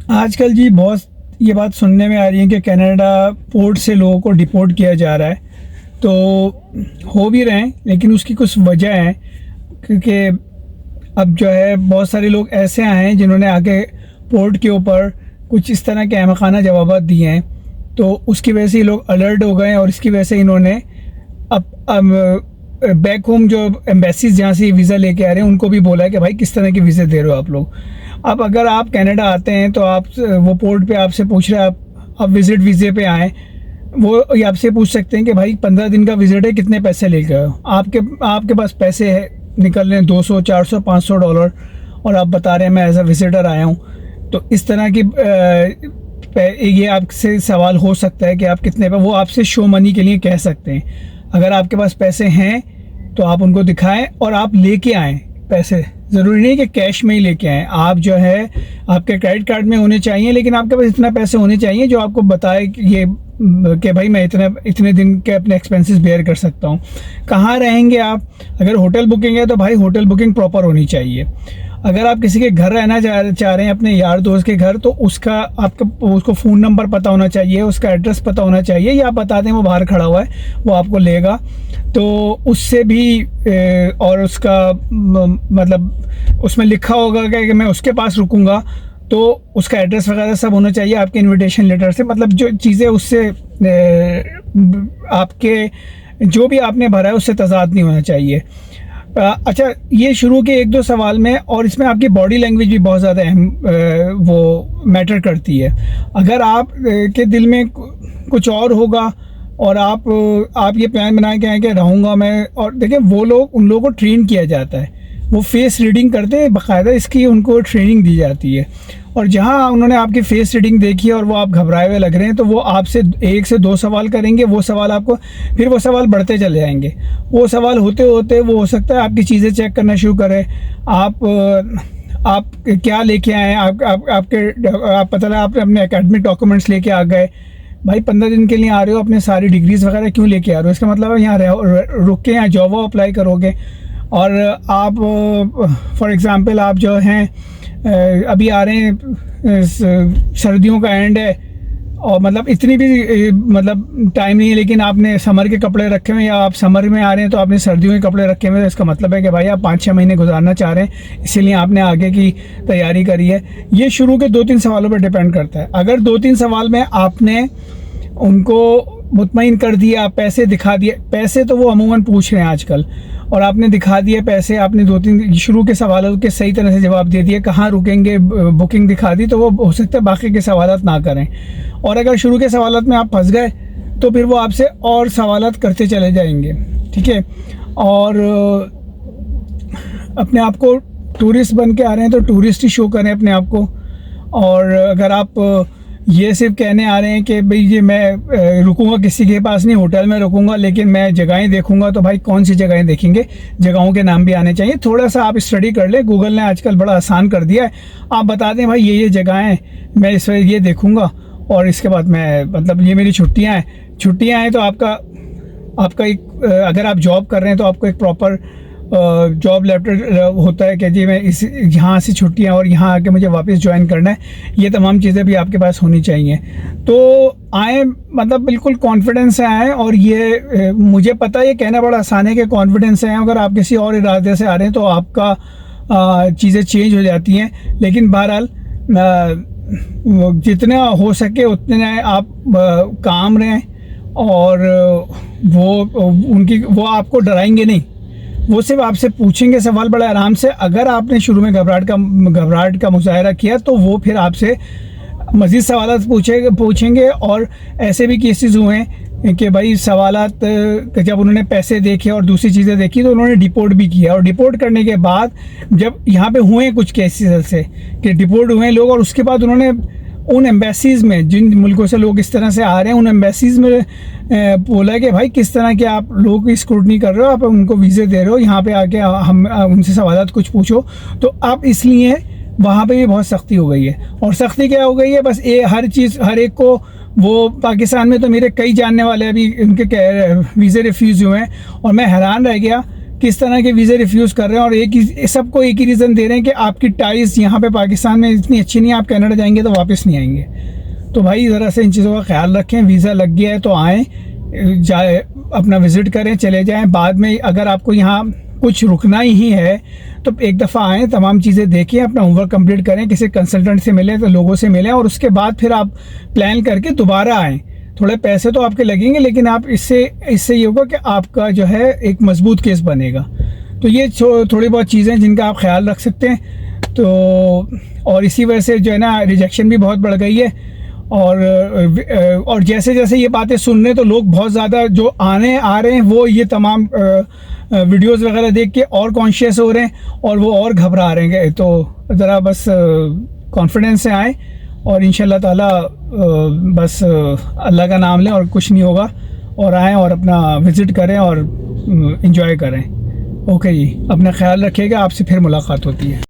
आजकल जी बहुत ये बात सुनने में आ रही है कि कनाडा पोर्ट से लोगों को डिपोर्ट किया जा रहा है। तो हो भी रहे हैं, लेकिन उसकी कुछ वजह है। क्योंकि अब जो है बहुत सारे लोग ऐसे आए हैं जिन्होंने आके पोर्ट के ऊपर कुछ इस तरह के अहमकाना जवाबात दिए हैं। तो उसकी वजह से ये लोग अलर्ट हो गए हैं और इसकी वजह से इन्होंने अब बैक होम जो एम्बेसीज जहाँ से वीज़ा लेके आ रहे हैं उनको भी बोला है कि भाई किस तरह के वीज़े दे रहे हो आप लोग। अब अगर आप कनाडा आते हैं तो आप वो पोर्ट पे आपसे पूछ रहे हैं आप विज़िट वीज़े पे आएँ, वो ये आपसे पूछ सकते हैं कि भाई 15 दिन का विज़िट है, कितने पैसे लेके आए हो। आपके पास पैसे है निकल रहे हैं 200 400 500 डॉलर, और आप बता रहे हैं मैं एज अ विज़िटर आया हूँ। तो इस तरह की ये आपसे सवाल हो सकता है कि आप कितने पे, वो आपसे शो मनी के लिए कह सकते हैं। अगर आपके पास पैसे हैं तो आप उनको दिखाएं और आप लेके आएँ पैसे। ज़रूरी नहीं कि कैश में ही लेके आएँ, आप जो है आपके क्रेडिट कार्ड में होने चाहिए, लेकिन आपके पास इतना पैसे होने चाहिए जो आपको बताए कि भाई मैं इतने दिन के अपने एक्सपेंसेस बेयर कर सकता हूँ। कहाँ रहेंगे आप? अगर होटल बुकिंग है तो भाई होटल बुकिंग प्रॉपर होनी चाहिए। अगर आप किसी के घर रहना चाह रहे हैं, अपने यार दोस्त के घर, तो उसको फ़ोन नंबर पता होना चाहिए, उसका एड्रेस पता होना चाहिए, या आप बता दें वो बाहर खड़ा हुआ है वो आपको लेगा। तो उससे भी और उसका मतलब उसमें लिखा होगा कि मैं उसके पास रुकूंगा, तो उसका एड्रेस वगैरह सब होना चाहिए आपके इनविटेशन लेटर से। मतलब जो चीज़ें उससे आपके जो भी आपने भरा है उससे तज़ाद नहीं होना चाहिए। अच्छा, ये शुरू के 1-2 सवाल में, और इसमें आपकी बॉडी लैंग्वेज भी बहुत ज़्यादा अहम वो मैटर करती है। अगर आप के दिल में कुछ और होगा और आप ये प्लान बना के आए कि रहूँगा मैं, और देखिए वो लोग, उन लोगों को ट्रेन किया जाता है, वो फेस रीडिंग करते हैं बाकायदा, इसकी उनको ट्रेनिंग दी जाती है। और जहाँ उन्होंने आपकी फेस रीडिंग देखी और वो आप घबराए हुए लग रहे हैं, तो वो आपसे 1 से 2 सवाल करेंगे। वो सवाल आपको, फिर वो सवाल बढ़ते चले जाएंगे। वो सवाल होते होते वो हो सकता है आपकी चीज़ें चेक करना शुरू करें। आप क्या लेके आए हैं, आप पता लगा आपने अपने एकेडमिक डॉक्यूमेंट्स लेके आ गए। भाई 15 दिन के लिए आ रहे हो, अपने सारी डिग्रीज़ वगैरह क्यों लेके आ रहे हो? इसका मतलब है यहाँ रुक के यहाँ जॉब अप्लाई करोगे। और आप फॉर एग्ज़ाम्पल आप जो हैं अभी आ रहे हैं, सर्दियों का एंड है, और मतलब इतनी भी मतलब टाइम नहीं है, लेकिन आपने समर के कपड़े रखे हुए हैं, या आप समर में आ रहे हैं तो आपने सर्दियों के कपड़े रखे हुए हैं। तो इसका मतलब है कि भाई आप 5-6 महीने गुजारना चाह रहे हैं, इसीलिए आपने आगे की तैयारी करी है। ये शुरू के 2-3 सवालों पर डिपेंड करता है। अगर 2-3 सवाल में आपने उनको मुतमईन कर दिया, पैसे दिखा दिए, पैसे तो वो अमूमन पूछ रहे हैं आजकल, और आपने दिखा दिए पैसे, आपने 2-3 शुरू के सवालों के सही तरह से जवाब दे दिए, कहाँ रुकेंगे, बुकिंग दिखा दी, तो वो हो सकता है बाकी के सवालात ना करें। और अगर शुरू के सवालात में आप फंस गए तो फिर वो आपसे और सवालात करते चले जाएंगे। ठीक है। और अपने आप को टूरिस्ट बन के आ रहे हैं तो टूरिस्ट ही शो करें अपने आप को। और अगर आप ये सिर्फ कहने आ रहे हैं कि भाई ये मैं रुकूंगा किसी के पास नहीं, होटल में रुकूंगा, लेकिन मैं जगहें देखूंगा, तो भाई कौन सी जगहें देखेंगे? जगहों के नाम भी आने चाहिए। थोड़ा सा आप स्टडी कर लें, गूगल ने आजकल बड़ा आसान कर दिया है। आप बता दें भाई ये जगहें मैं इस वक्त ये देखूंगा, और इसके बाद मैं मतलब ये मेरी छुट्टियाँ हैं। तो आपका एक अगर आप जॉब कर रहे हैं तो आपको एक प्रॉपर जॉब लेटर होता है कि जी मैं यहाँ से छुट्टियाँ और यहाँ आके मुझे वापस ज्वाइन करना है। ये तमाम चीज़ें भी आपके पास होनी चाहिए। तो आए, मतलब बिल्कुल कॉन्फिडेंस से आएँ। और ये मुझे पता है ये कहना बड़ा आसान है कि कॉन्फिडेंस से आएँ, अगर आप किसी और इरादे से आ रहे हैं तो आपका चीज़ें चेंज हो जाती हैं। लेकिन बहरहाल जितना हो सके उतने आप काम रहें, और वो आपको डराएंगे नहीं, वो सिर्फ आपसे पूछेंगे सवाल बड़े आराम से। अगर आपने शुरू में घबराहट का मुजाहरा किया तो वो फिर आपसे मज़ीद सवाल पूछेंगे। और ऐसे भी केसेस हुए हैं कि भाई सवालात जब उन्होंने पैसे देखे और दूसरी चीज़ें देखी तो उन्होंने डिपोर्ट भी किया, और डिपोर्ट करने के बाद जब यहाँ पे हुए कुछ केसेस ऐसे कि डिपोर्ट हुए लोग, और उसके बाद उन्होंने उन एम्बेसीज़ में, जिन मुल्कों से लोग इस तरह से आ रहे हैं, उन एम्बेसीज़ में बोला कि भाई किस तरह के आप लोग की स्क्रूटनी कर रहे हो, आप उनको वीज़े दे रहे हो, यहाँ पे आके हम उनसे सवालात कुछ पूछो। तो आप इसलिए वहाँ पे भी बहुत सख्ती हो गई है। और सख्ती क्या हो गई है? बस ये हर चीज़ हर एक को, वो पाकिस्तान में तो मेरे कई जानने वाले अभी उनके वीज़े रिफ्यूज़ हुए हैं, और मैं हैरान रह गया किस तरह के वीज़े रिफ्यूज़ कर रहे हैं, और एक ही सबको एक ही रीज़न दे रहे हैं कि आपकी टाइज यहाँ पे पाकिस्तान में इतनी अच्छी नहीं है, आप कनाडा जाएंगे तो वापस नहीं आएंगे। तो भाई ज़रा से इन चीज़ों का ख्याल रखें। वीज़ा लग गया है तो आएँ, जाए अपना विज़िट करें, चले जाएं। बाद में अगर आपको यहाँ कुछ रुकना ही है तो एक दफ़ा आएँ, तमाम चीज़ें देखें, अपना होमवर्क कंप्लीट करें, किसी कंसल्टेंट से मिलें, तो लोगों से मिलें, और उसके बाद फिर आप प्लान करके दोबारा आएँ। थोड़े पैसे तो आपके लगेंगे, लेकिन आप इससे ये होगा कि आपका जो है एक मजबूत केस बनेगा। तो ये थोड़ी बहुत चीज़ें जिनका आप ख्याल रख सकते हैं। तो और इसी वजह से जो है ना रिजेक्शन भी बहुत बढ़ गई है। और जैसे जैसे ये बातें सुन रहे हैं तो लोग बहुत ज़्यादा जो आ रहे हैं वो ये तमाम वीडियोस वगैरह देख के और कॉन्शियस हो रहे हैं और वो और घबरा रहे हैं। तो ज़रा बस कॉन्फिडेंस से आए और इंशाल्लाह ताला बस अल्लाह का नाम लें और कुछ नहीं होगा, और आएँ और अपना विज़िट करें और इन्जॉय करें। ओके जी, अपना ख्याल रखिएगा, आपसे फिर मुलाकात होती है।